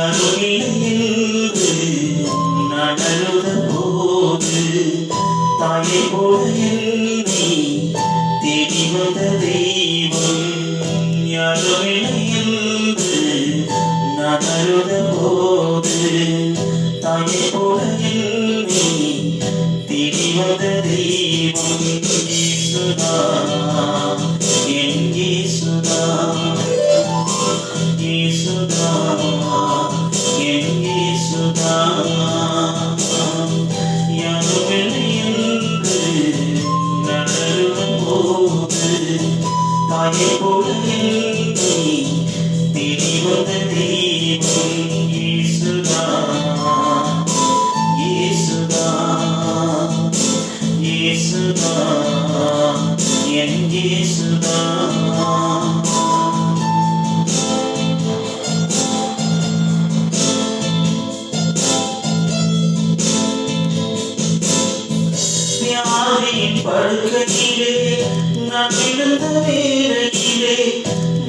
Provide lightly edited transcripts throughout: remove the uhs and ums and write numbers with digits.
யாரும் இல்லை என்று நான் அழுத போது தாயை போல என்னை தேடி வந்த தெய்வம். யாரும் இல்லை என்று நான் அழுத போது தாயை போல என்னை தேடி வந்த தெய்வம். இயேசுதா என் இயேசுதா, இயேசுதா என் இயேசுதா. யாரும் இல்லை என்று நான் அழும் போது தாயை போல என்னை தேடி வந்த தெய்வம். இயேசுதா இயேசுதா, இயேசுதா என் இயேசுதா. வியாதியின் படுக்கையிலே நான் விழுந்த வேளையிலே,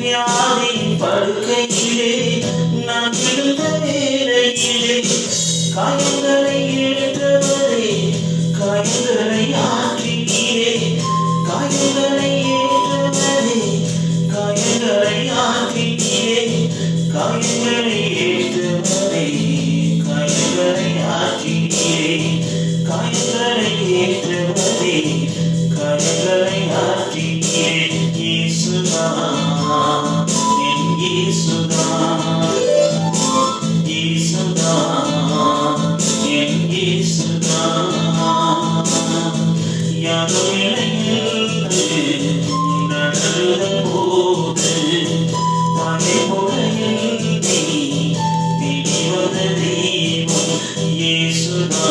வியாதியின் படுக்கையிலே நான் விழுந்த வேளையிலே, காயங்களை ஏற்றவரே காயங்களை ஆற்றினீரே, காயங்களை ஏற்றவரே காயங்களை ஆற்றினீரே, காயங்களை ஏற்றவரே காயங்களை ஆற்றினீரே, காயங்களை ஏற்றவரே காயங்களை ஆற்றினீரே. இயேசுதா என் இயேசுதா, இயேசுதா என் இயேசுதா. யாரும் இல்லை என்று நான் அழுத போது தாயை போல என்னை தேடி வந்த தெய்வம். இயேசுதா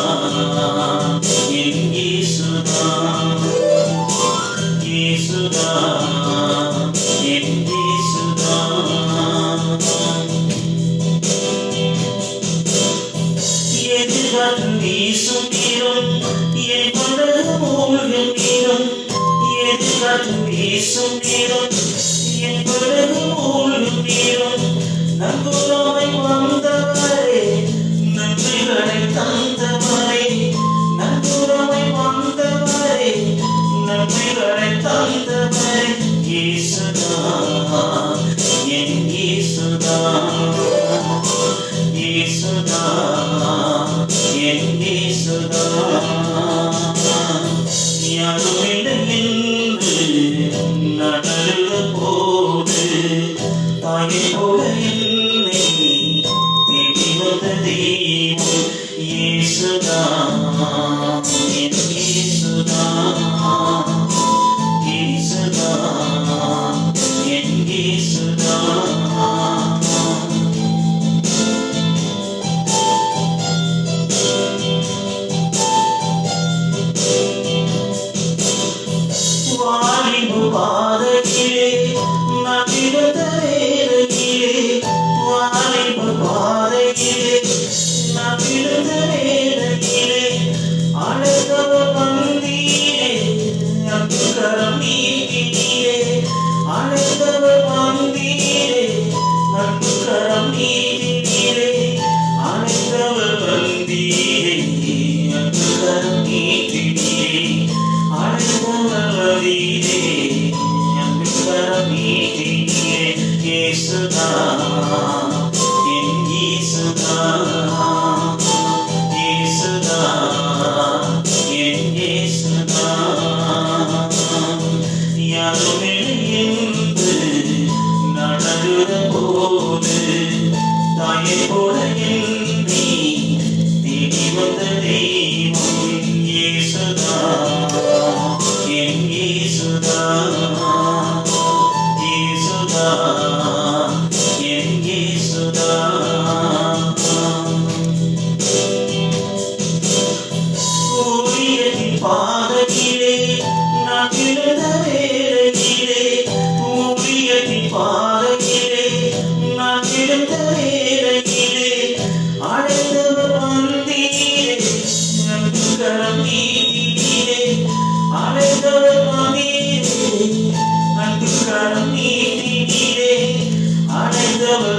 என் இயேசுதா, இயேசுதா என் இயேசுதா. எதிர்காலம் வீசும் நேரம் என் மனது மூழ்கும் நேரம், எதிர்காலம் வீசும் நேரம் என் மனது மூழ்கும் நேரம். நங்குறவை வந்தவரே நன்மைகளை தந்தவரே, நங்குறவை வந்தவரே நன்மைகளை தந்தவரே. இயேசுதா என் இயேசுதா, இயேசுதா என் இயேசுதா. யாரும் இல்லை என்று நான் அழுத போது தாயை போல என்னை தேடி வந்த தெய்வம். இயேசுதா என் இயேசுதா, இயேசுதா என் இயேசுதா. வாலிபு பாதையிலே நான் விழுந்த வேளையிலே, வாலிபு பாதையிலே நான் விழுந்த வேளையிலே, அழைத்தவர் வந்தீரே அன்பு கரம் நீட்டினீரே, அழைத்தவர் வந்தீரே அன்பு கரம் நீட்டினீரே, அழைத்தவர் வந்தீரே அன்பு கரம் நீட்டினீரே, அழைத்தவர் வந்தீரே அன்பு கரம் நீட்டினீரே. இயேசுதா என் இயேசுதா, இயேசுதா என் இயேசுதா. யாரும் இல்லை என்று நான் அழுத போது தாயை போல என்னை தேடி வந்த தெய்வம். இயேசுதா என் இயேசுதா, இயேசுதா என் இயேசுதா. ஊழியத்தின் பாதையிலே நான் விழுந்த வேளையிலே, ஊழியத்தின் பாதையிலே நான் விழுந்த வேளையிலே, அழைத்தவர் வந்தீரே அன்பு கரம் நீட்டினீரே, அழைத்தவர் வந்தீரே அன்பு கரம் நீட்டினீரே, அழைத்தவர்